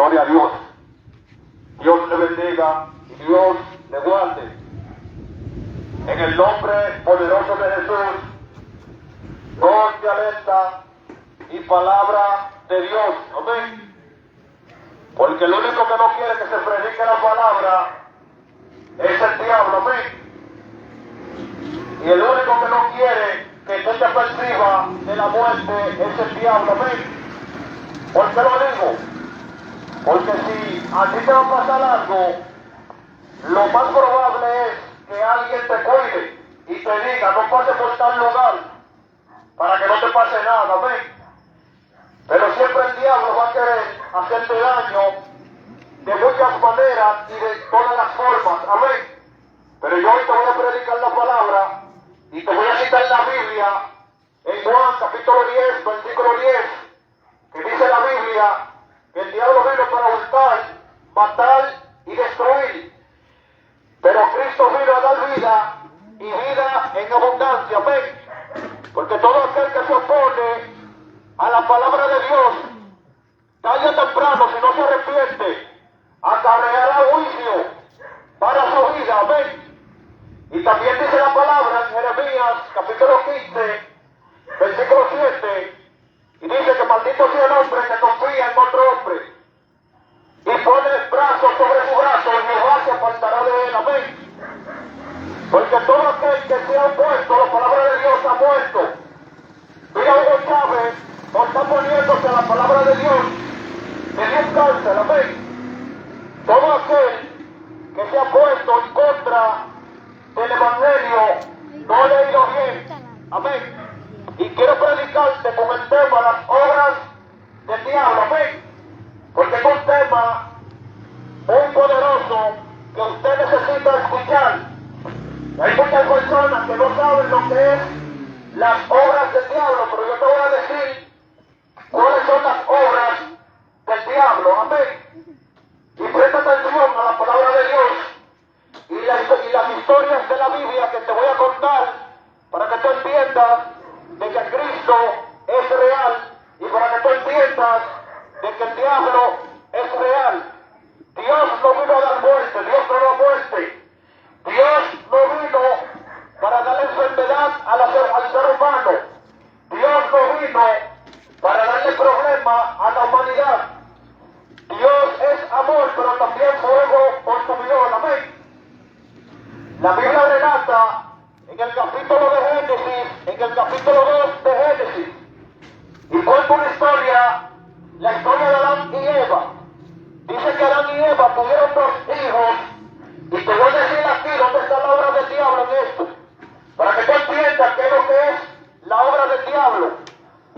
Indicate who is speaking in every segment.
Speaker 1: Gloria a Dios. Dios le bendiga y Dios le guarde. En el nombre poderoso de Jesús, voz de alerta y palabra de Dios. Amén. Porque el único que no quiere que se predique la palabra es el diablo. Amén. Y el único que no quiere que tú te perciba de la muerte es el diablo. Amén. ¿Por qué lo digo? Porque si a ti te va a pasar algo, lo más probable es que alguien te cuide y te diga, no pases por tal lugar, para que no te pase nada. Amén. Pero siempre el diablo va a querer hacerte daño de muchas maneras y de todas las formas. Amén. Pero yo hoy te voy a predicar la palabra y te voy a citar la Biblia en Juan capítulo 10, versículo 10, que dice la Biblia que el diablo vino para hurtar, matar y destruir. Pero Cristo vino a dar vida y vida en abundancia. Amén. Porque todo aquel que se opone a la palabra de Dios, tarde o temprano, si no se arrepiente, acarreará juicio para su vida. Amén. Y también dice la palabra en Jeremías capítulo 15, versículo 7, y dice que maldito sea el hombre que confía en otro hombre y pone el brazo sobre su brazo y Jehová se apartará de él. Amén. Porque todo aquel que se ha opuesto a la palabra de Dios ha muerto. Mira, Hugo Chávez no está poniéndose a la palabra de Dios en un cárcel. Amén. Todo aquel que se ha puesto en contra del evangelio no le ha ido bien. Amén. Y quiero predicarte con el tema las obras del diablo. Amén. Porque es un tema muy poderoso que usted necesita escuchar. Hay muchas personas que no saben lo que es las obras del diablo, pero yo te voy a decir cuáles son las obras del diablo. Amén. Y presta atención a la palabra de Dios y las historias de la Biblia que te voy a contar para que tú entiendas de que Cristo es real y para que tú entiendas de que el diablo es real. Dios no vino a dar muerte, Dios no da muerte. Dios no vino para dar enfermedad al ser humano. Dios no vino para darle problema a la humanidad. Dios es amor, pero también fuego consumidor. Amén. La Biblia relata en el capítulo de Génesis, en el capítulo 2 de Génesis, y cuenta una historia, la historia de Adán y Eva. Dice que Adán y Eva tuvieron 2 hijos, y te voy a decir aquí dónde está la obra del diablo en esto, para que tú entiendas qué es lo que es la obra del diablo.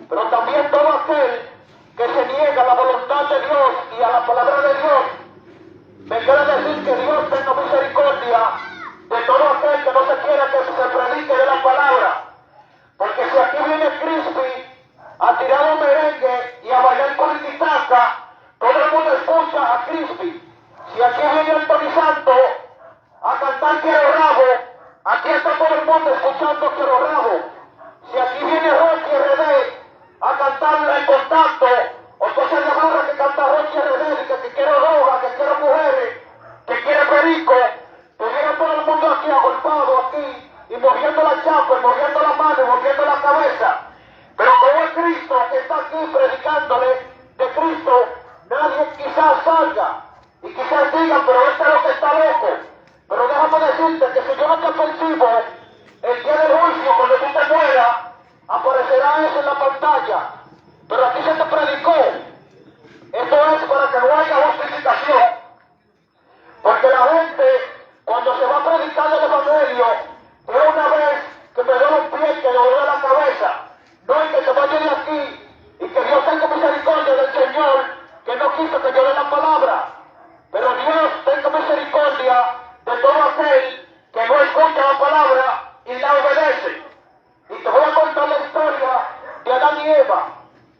Speaker 1: Pero también todo aquel que se niega a la voluntad de Dios y a la palabra de Dios, me quiere decir que Dios tenga misericordia de todo aquel que no se quiera que se predique de la palabra. Porque si aquí viene Crispy a tirar un merengue y a bailar con el guitarra, todo el mundo escucha a Crispy. Si aquí viene Anthony Santos a cantar Quiero Rabo, aquí está todo el mundo escuchando Quiero Rabo. Si aquí viene Rocky RD a cantar El Contacto, o cosas de burra que canta Rocky RD, que quiero droga, que quiero mujeres, que quiere perico, tuviera todo el mundo aquí agolpado aquí y moviendo la chapa, y moviendo la mano, y moviendo la cabeza. Pero como es Cristo que está aquí predicándole de Cristo, nadie quizás salga y quizás diga, pero este es lo que está loco. Pero déjame decirte que si yo no te percibo, el día del juicio, cuando tú te mueras, aparecerá eso en la pantalla. Pero aquí se te predicó. Esto es para que no haya justificación. Porque la gente, cuando se va a predicar el evangelio, yo una vez que me duele un pie, que me duele la cabeza, no es que se vaya de aquí y que Dios tenga misericordia del Señor, que no quiso que yo dé la palabra. Pero Dios tenga misericordia de todo aquel que no escucha la palabra y la obedece. Y te voy a contar la historia de Adán y Eva.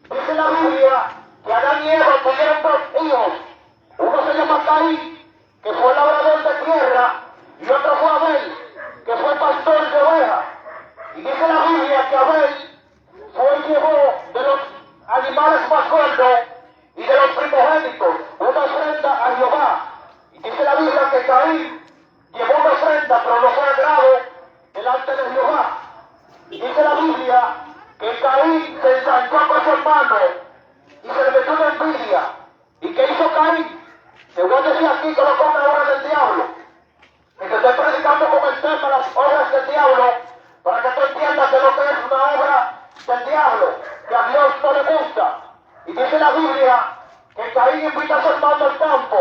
Speaker 1: Dice la Biblia que Adán y Eva tuvieron 2 hijos. Uno se llama Caín, que fue labrador de tierra, y otro fue Abel, que fue pastor de ovejas. Y dice la Biblia que Abel fue y llevó de los animales más gordos y de los primogénitos una ofrenda a Jehová. Y dice la Biblia que Caín llevó una ofrenda, pero no fue agrado delante de Jehová. Dice la Biblia que Caín se ensanchó con su hermano y se le metió una envidia. ¿Y qué hizo Caín? Te voy a decir aquí que no fue una obra del diablo. Que te estoy predicando con el tema las obras del diablo, para que tú entiendas que lo que es una obra del diablo, que a Dios no le gusta. Y dice la Biblia que Caín invita a su hermano al campo.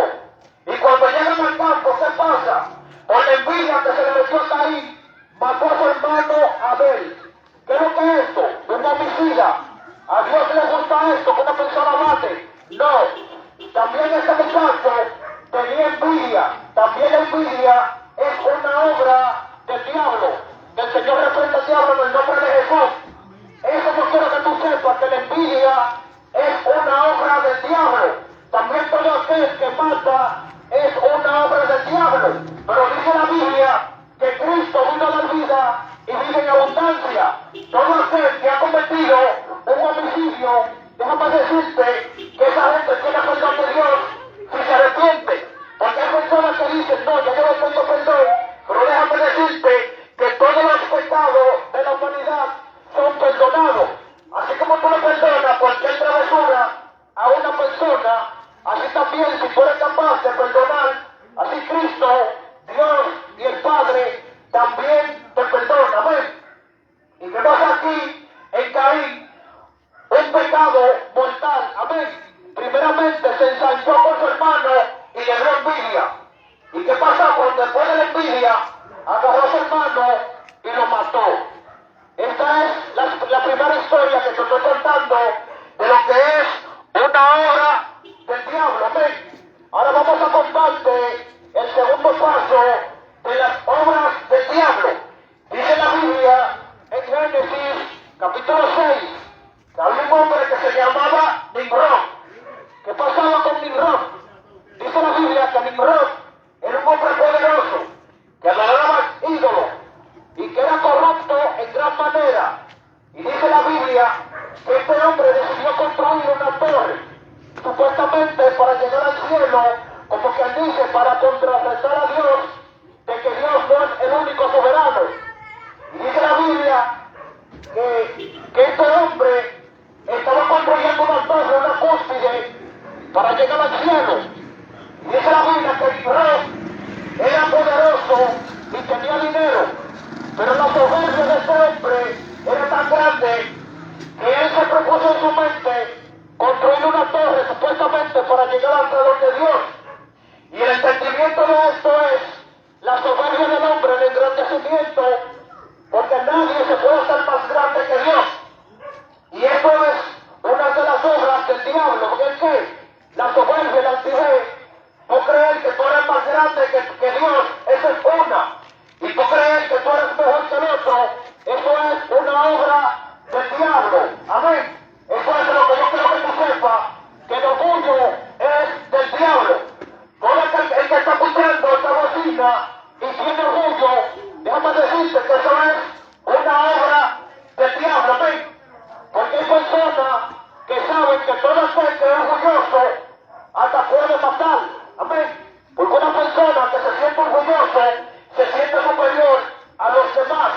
Speaker 1: Y cuando llegan al campo, ¿qué pasa? Por la envidia que se le metió a Caín, mató a su hermano Abel. ¿Qué es lo que es esto? Un homicida. ¿A Dios le gusta esto, que una persona mate? No. También este muchacho tenía envidia. También la envidia es una obra del diablo. Que el Señor reprenda al diablo en el nombre de Jesús. Eso yo quiero que tú sepas, que la envidia es una obra del diablo. También todo aquel que mata es una obra del diablo. Pero dice la Biblia que Cristo vino a dar vida y vive en abundancia. Todo aquel que ha cometido un homicidio, déjame decirte que esa gente tiene perdón de Dios si se arrepiente. Porque hay personas que dicen, no, ya yo no tengo perdón. Pero déjame decirte que todos los pecados de la humanidad son perdonados. Así como tú le perdonas cualquier travesura a una persona, así también si tú eres capaz de perdonar, así Cristo, Dios y el Padre también te perdona. Amén. ¿Y qué pasa aquí en Caín? Un pecado mortal. Amén. Primeramente se ensanchó con su hermano y le dio envidia. ¿Y qué pasó? Cuando después de la envidia agarró a su hermano y lo mató. Esta es la primera historia que te estoy contando de lo que es una obra del diablo. Amén. Ahora vamos a contarte el segundo paso de las obras del diablo. Dice la Biblia en Génesis capítulo 6 que había un hombre que se llamaba Nimrod. ¿Qué pasaba con Nimrod? Dice la Biblia que Nimrod era un hombre poderoso, que adoraba ídolos y que era corrupto en gran manera. Y dice la Biblia que este hombre decidió construir una torre, supuestamente para llegar al cielo, como quien dice, para contrarrestar a Dios, de que Dios no es el único soberano. Y dice la Biblia que este hombre estaba construyendo una torre, una cúspide, para llegar al cielo. Y dice la Biblia que Nimrod era poderoso y tenía dinero, pero la soberbia de este hombre era tan grande que él se propuso en su mente construir una torre supuestamente para llegar al alrededor de Dios. Y el entendimiento de esto es la soberbia del hombre, el engrandecimiento, porque nadie se puede hacer más grande que Dios. Y esto es una de las obras del diablo, porque es que la soberbia, la altivez, tú creer que tú eres más grande que Dios, eso es una. Y tú creer que tú eres mejor que el otro, eso es una obra del diablo. Amén. Eso es lo que yo quiero que tú sepas, que el orgullo es del diablo. Todo el que está escuchando esta bocina y tiene orgullo, déjame decirte que eso es una obra del diablo. Amén. Porque hay personas que saben que todo aquel que es orgulloso hasta puede matar. Amén. Porque una persona que se siente orgulloso se siente superior a los demás.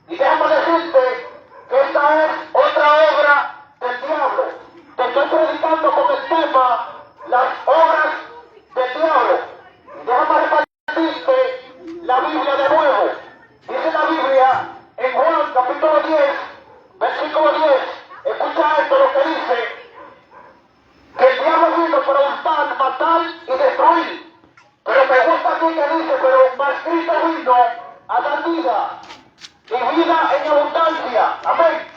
Speaker 1: Y déjame decirte que esta es otra obra del diablo. Te estoy predicando con el tema las obras del diablo. Y déjame repartirte la Biblia de nuevo. Dice la Biblia en Juan capítulo 10, versículo 10. Escucha esto lo que dice. Que el diablo vino para hurtar, matar y destruir. Pero me gusta aquí que dice, pero más Cristo vino a dar vida. Y vida en abundancia. Amén.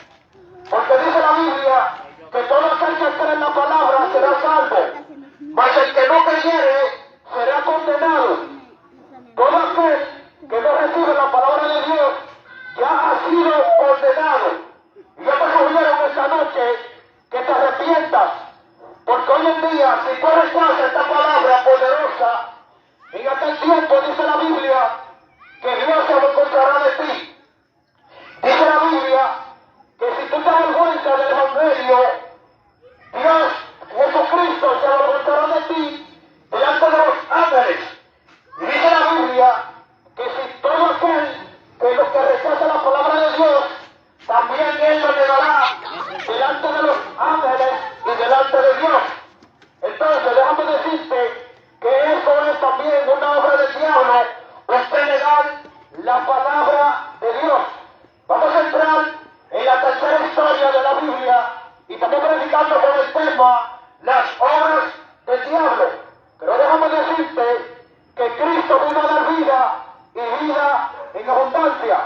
Speaker 1: Porque dice la Biblia que todo aquel que cree en la palabra será salvo. Mas el que no creyere será condenado. Todo aquel que no recibe la palabra de Dios ya ha sido condenado. Y yo te sugiero esta noche que te arrepientas. Porque hoy en día, si tú rechazas esta palabra poderosa, en aquel tiempo dice la Biblia que Dios se avergonzará de ti. Dice la Biblia que si tú te avergüenzas del Evangelio, Dios, Jesucristo, se avergonzará de ti delante de Dios. Entonces, déjame decirte que eso es también una obra del diablo, usted negar la palabra de Dios. Vamos a entrar en la tercera historia de la Biblia y estamos predicando con el tema las obras del diablo. Pero déjame decirte que Cristo vino a dar vida y vida en abundancia.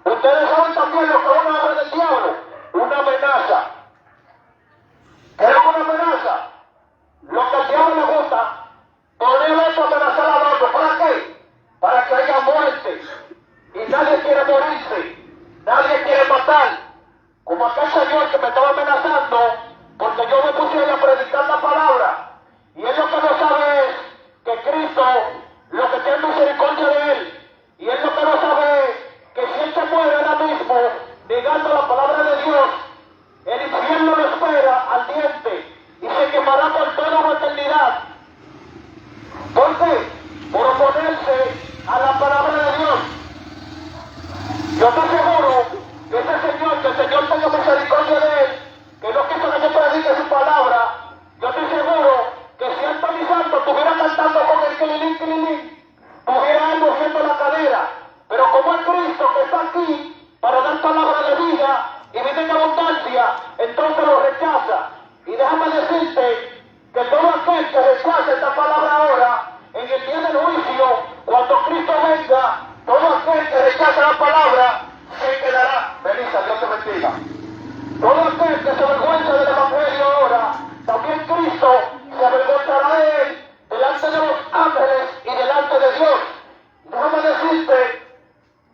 Speaker 1: Ustedes saben también lo que es una obra del diablo, una amenaza. ¿Qué es una amenaza? Lo que al diablo le gusta, poner otro a amenazar al otro. ¿Para qué? Para que haya muerte. Y nadie quiere morirse, nadie quiere matar. Como aquel señor que me estaba amenazando, porque yo me puse ahí a predicar la palabra. Y él lo que no sabe es que Cristo, lo que tiene misericordia de él, y él lo que no sabe es que si él se muere ahora mismo, negando la palabra de Dios, el infierno lo espera al diente y se quemará por toda la eternidad. ¿Por qué? Por oponerse a la palabra de Dios. Yo estoy seguro que ese señor, que el Señor tenga misericordia de él, que no quiso que yo predique su palabra, yo estoy seguro que si Anthony Santos estuviera cantando con el kililín, tuviera él moviendo la cadera. Pero como es Cristo que está aquí para dar palabra de vida y vida en abundancia, entonces lo rechaza. Y déjame decirte que todo aquel que rechace esta palabra ahora, en el día del juicio, cuando Cristo venga, todo aquel que rechace la palabra se quedará. Melissa, Dios te bendiga. Todo aquel que se avergüenza del Evangelio ahora, también Cristo se avergonzará de él delante de los ángeles y delante de Dios. Déjame decirte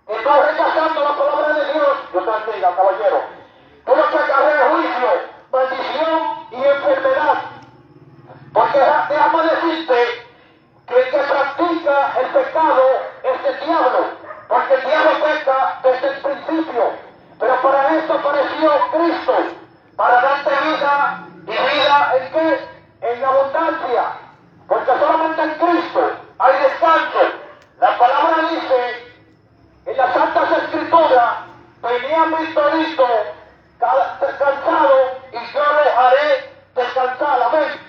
Speaker 1: que tú rechazando la palabra de Dios, Dios te bendiga, caballero, tú lo que acarrea juicio, maldición y enfermedad. Porque déjame decirte que el que practica el pecado es el diablo, porque el diablo peca desde el principio. Pero para esto apareció Cristo, para darte vida y vida ¿en qué? En abundancia. Porque solamente en Cristo hay descanso. La palabra dice en las Santas Escrituras, venía mi torito cansado y yo lo haré descansar. Amén.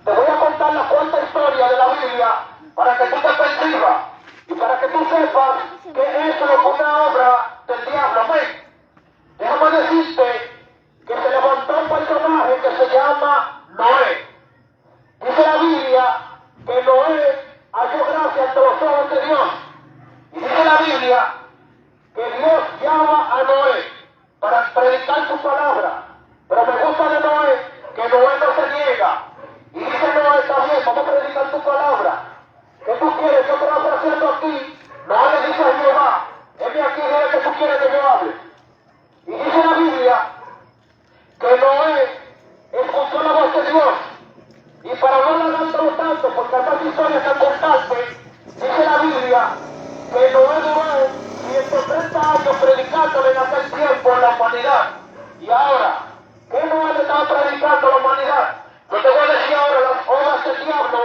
Speaker 1: Te voy a contar la cuarta historia de la Biblia para que tú te percibas y para que tú sepas que eso es una obra del diablo. Amén. Déjame decirte que se levantó un personaje que se llama Noé. Dice la Biblia que Noé halló gracia ante los ojos de Dios. Y dice la Biblia que Dios llama a Noé para predicar su palabra. Pero me gusta de Noé que Noé no se niega. Y dice Noé, está bien, vamos a predicar tu palabra. ¿Qué tú quieres? Yo te lo estoy haciendo aquí. Noé le dice a Jehová, heme aquí, dile que tú quieres que yo hable. Y dice la Biblia que Noé escuchó la voz de Dios. Y para no alargarlo tanto, porque estas historias tan constantes, dice la Biblia que Noé duró 130 años predicándole en aquel tiempo a la humanidad. Y ahora, ¿qué Noé le estaba predicando a la humanidad? Yo te voy a decir ahora las obras del diablo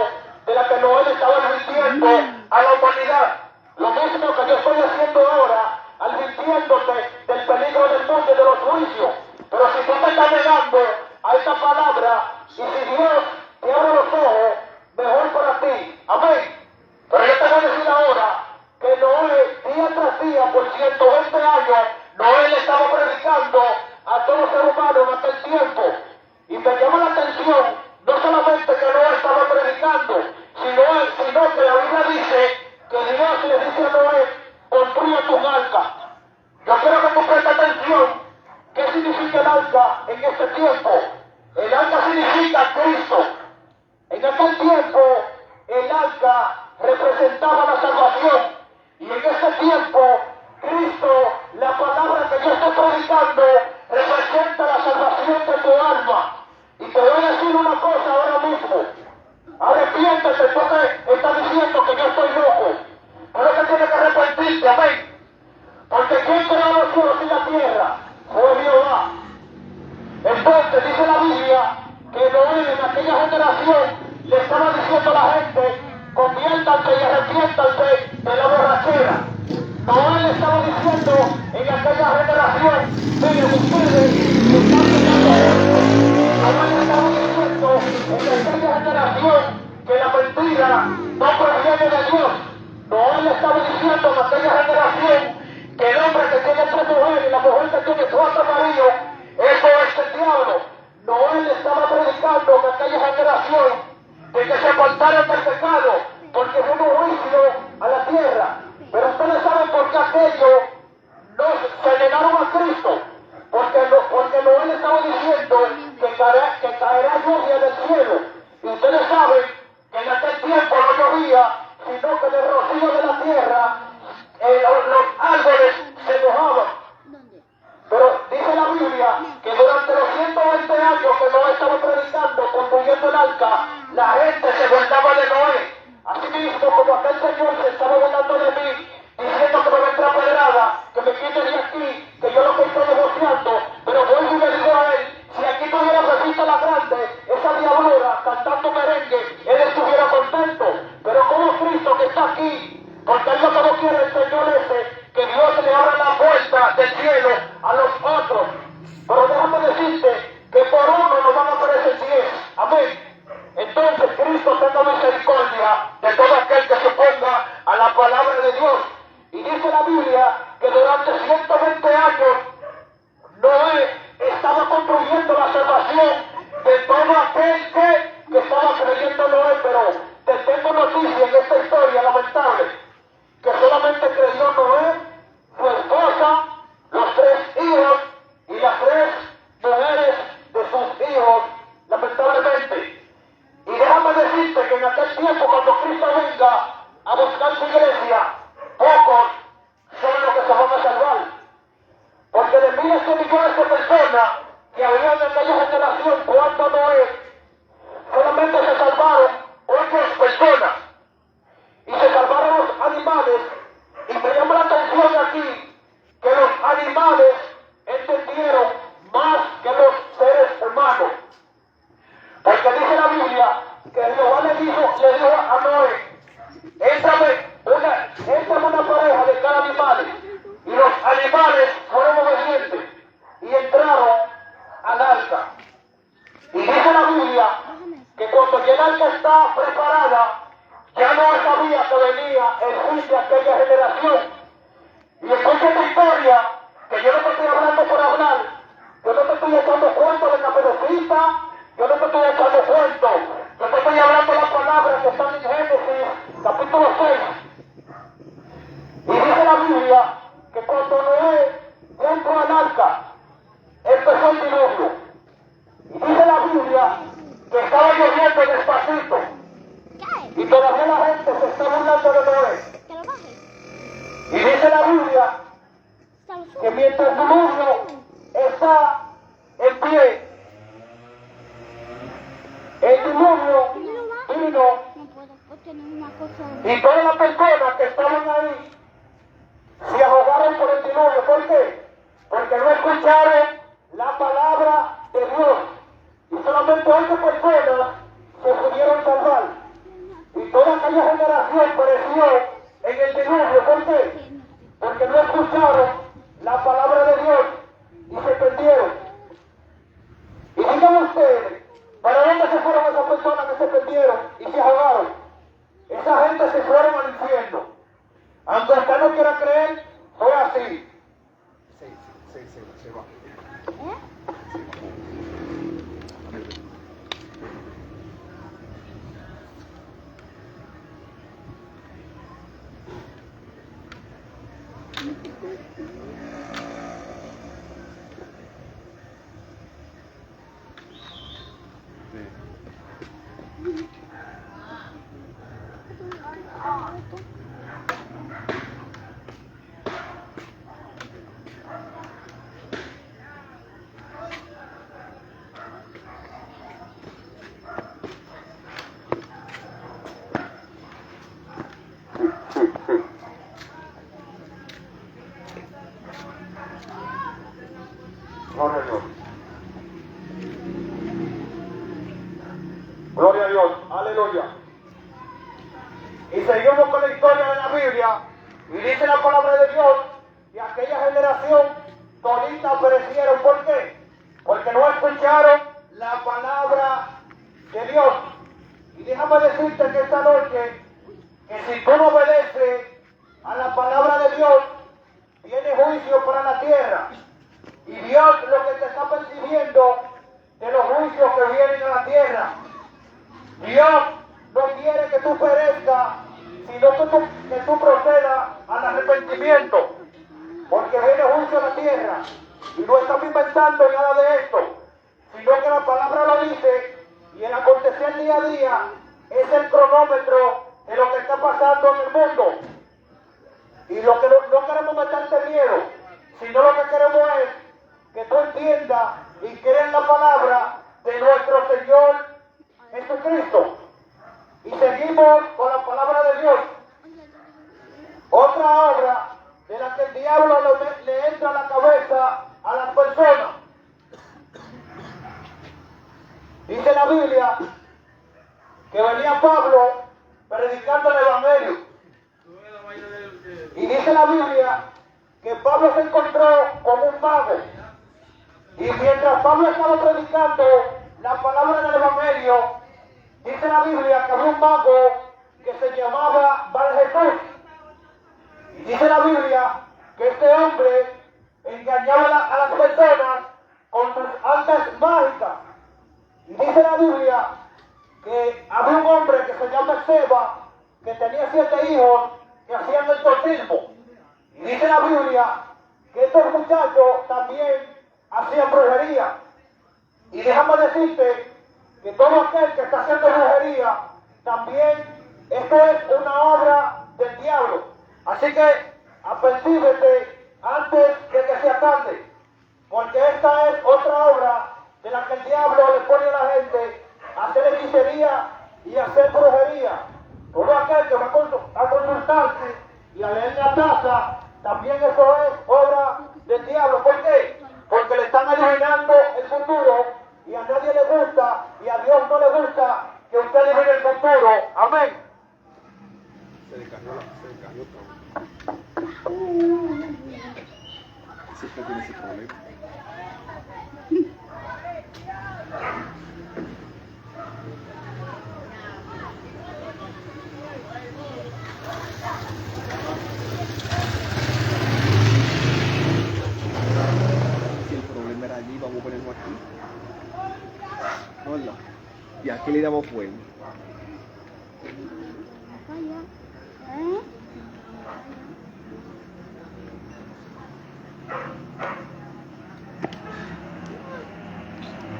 Speaker 1: de las que Noé le estaba advirtiendo a la humanidad. Lo mismo que yo estoy haciendo ahora, advirtiéndote del peligro del mundo y de los juicios. Pero si tú te estás negando a esta palabra, y si Dios te abre los ojos, mejor para ti. Amén. Pero yo te voy a decir ahora que Noé, día tras día, por 120 años, Noé le estaba predicando a todo ser humano en aquel tiempo. Y me llama la atención, no solamente que Noé estaba predicando, sino que la Biblia dice que Dios le dice a Noé, construye tu arca. Yo quiero que tú prestes atención, ¿qué significa el arca en este tiempo? El arca significa Cristo. En aquel tiempo, el arca representaba la salvación. Y en ese tiempo, Cristo, la palabra que yo estoy predicando, representa la salvación de tu alma. Y te voy a decir una cosa ahora mismo. Arrepiéntete, porque está diciendo que yo estoy loco. Pero que tienes que arrepentirte, amén. Porque ¿quién creó los cielos y la tierra? Fue Jehová. Entonces dice la Biblia que Noé en aquella generación le estaba diciendo a la gente, conviértanse y arrepiéntanse de la borrachera. Noé le estaba diciendo en aquella generación, miren ustedes, están pegando esto. Noé le estaba Biblia no proviene de Dios. Noé le estaba diciendo a aquella generación que el hombre que tiene 3 mujeres y la mujer que tiene 4 maridos, eso es el diablo. Noé le estaba predicando a aquella generación de que se apartaran del pecado, porque fue un juicio a la tierra. Pero ustedes saben por qué aquellos no se negaron a Cristo, porque Noé le estaba diciendo que caerá lluvia del cielo. Y ustedes saben que en aquel tiempo no llovía, sino que del rocío de la tierra los árboles se mojaban. Pero dice la Biblia que durante los 120 años que Noé estaba predicando, construyendo el arca, la gente se burlaba de Noé. Así mismo, como aquel señor se estaba burlando de mí, diciendo que me vendrá pedrada, que me quite de aquí, que yo lo que estoy negociando, pero vuelvo y le digo a él, si aquí tuviera Pepita la Grande, esa diablura, cantando merengue, él estuviera contento. Pero como Cristo que está aquí, porque él lo que no quiere el Señor ese, que Dios le abra la puerta del cielo a los otros. Pero déjame decirte que por uno nos van a aparecer 10. Amén. Entonces Cristo tenga misericordia de todo aquel que se oponga a la palabra de Dios. Y dice la Biblia que durante 120 años Noé estaba construyendo la salvación de todo aquel que estaba creyendo en Noé. Pero te tengo noticia en esta historia lamentable, que solamente creyó Noé, su esposa, los 3 hijos y las 3 mujeres de sus hijos, lamentablemente. Y déjame decirte que en aquel tiempo, cuando Cristo venga a buscar su iglesia, pocos son los que se van a salvar. Porque de miles de millones de personas que había en aquella generación cuando Noé, solamente se salvaron 8 personas. Y se salvaron los animales. Y me llama la atención aquí que los animales entendieron más que los seres humanos. Porque dice la Biblia que Jehová le dijo a Noé, éntrame una pareja de cada animal. Y los animales fueron obedientes y entraron al arca. Y dice la Biblia que cuando ya el arca está preparada, ya no sabía que venía el fin de aquella generación. Y escucha esta historia, que yo no te estoy hablando por hablar, yo no te estoy echando cuento de Caperucita, yo no te estoy echando cuento, yo te estoy hablando las palabras que están en Génesis, capítulo 6. Y dice la Biblia que cuando Noé entró al arca, empezó el diluvio. Y dice la Biblia que estaba lloviendo despacito. Y todavía la gente se está burlando de Noé. Y dice la Biblia que mientras el diluvio está en pie, el diluvio vino y todas las personas que estaban ahí se ahogaron por el diluvio. ¿Por qué? Porque no escucharon la palabra de Dios. Y solamente 8 personas se pudieron salvar. Y toda aquella generación pereció en el diluvio. ¿Por qué? Porque no escucharon la palabra de Dios y se perdieron. Y díganme ustedes, ¿para dónde se fueron esas personas que se perdieron y se ahogaron? Esa gente se fueron al infierno. Aunque usted no quiera creer, fue así. Se va. Gloria a Dios. Gloria a Dios. Aleluya. Y seguimos con la historia de la Biblia. Y dice la palabra de Dios. Y aquella generación todita perecieron. ¿Por qué? Porque no escucharon la palabra de Dios. Y déjame decir decirte que esta noche, que si tú no obedeces a la palabra de Dios, viene juicio para la tierra. Y Dios lo que te está percibiendo de los juicios que vienen a la tierra. Dios no quiere que tú perezcas, sino que tú procedas al arrepentimiento. Porque viene juicio a la tierra. Y no estamos inventando nada de esto, sino que la palabra lo dice, y el acontecer día a día es el cronómetro de lo que está pasando en el mundo. Y lo que no queremos meterte miedo, sino lo que queremos es que tú entiendas y creas la palabra de nuestro Señor Jesucristo. Y seguimos con la palabra de Dios. Otra obra de la que el diablo le entra a la cabeza a las personas. Dice la Biblia que venía Pablo predicando el Evangelio. Y dice la Biblia que Pablo se encontró con un mago. Y mientras Pablo estaba predicando la palabra del Evangelio, dice la Biblia que había un mago que se llamaba Bar-Jesús. Y dice la Biblia que este hombre engañaba a las personas con sus artes mágicas. Y dice la Biblia que había un hombre que se llama Seba, que tenía 7 hijos que hacían el exorcismo. Y dice la Biblia que estos muchachos también hacían brujería. Y déjame decirte que todo aquel que está haciendo brujería, también esto es una obra del diablo. Así que apercíbete antes de que sea tarde, porque esta es otra obra de la que el diablo le pone a la gente a hacer hechicería y a hacer brujería. Todo aquel que va a consultarse y a leer la taza, también eso es obra del diablo. ¿Por qué? Porque le están adivinando el futuro y a nadie le gusta y a Dios no le gusta que usted adivine el futuro. Amén.
Speaker 2: Se descarrió todo. Siempre tiene ese problema. Si el problema era allí, vamos a ponerlo aquí. Hola. Y aquí le damos fuego.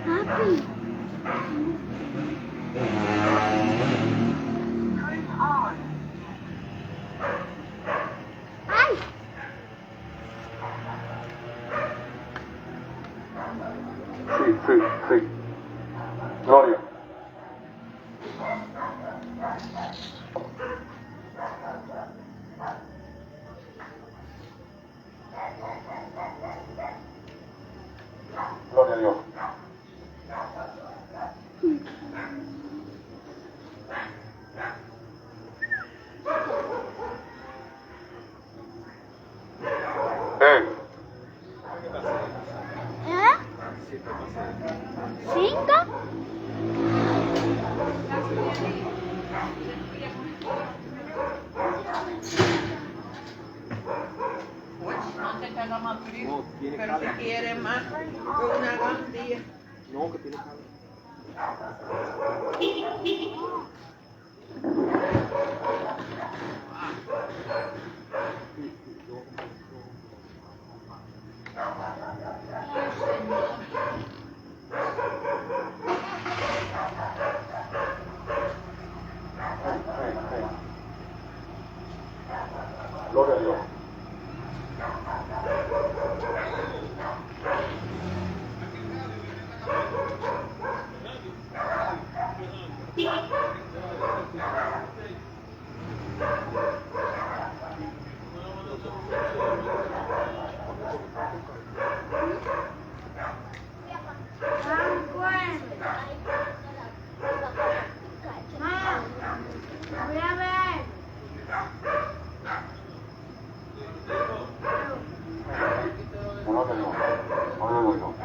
Speaker 3: Papi. Ay.
Speaker 1: Sí. Gloria. Gloria a Dios.
Speaker 3: ¿Cinco?
Speaker 4: No te caga más frío,
Speaker 2: No, tiene
Speaker 4: pero
Speaker 2: calor.
Speaker 4: si quieres más, con una gandía.
Speaker 2: No, que tiene calor.
Speaker 1: Gloria a Dios.
Speaker 3: Voy a ver.
Speaker 1: Gloria a Dios. Gloria a Dios.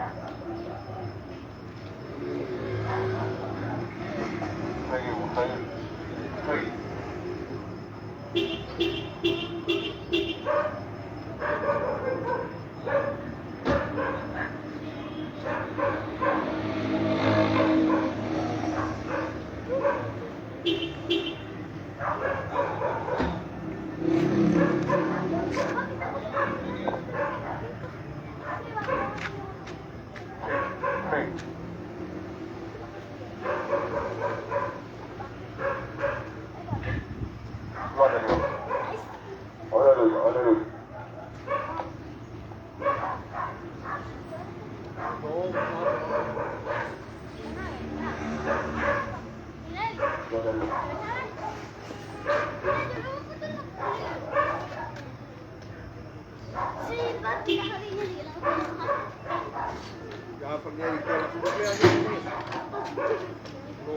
Speaker 1: Seguimos. del...
Speaker 2: Ya, pag niya ito, nakuha niya. No.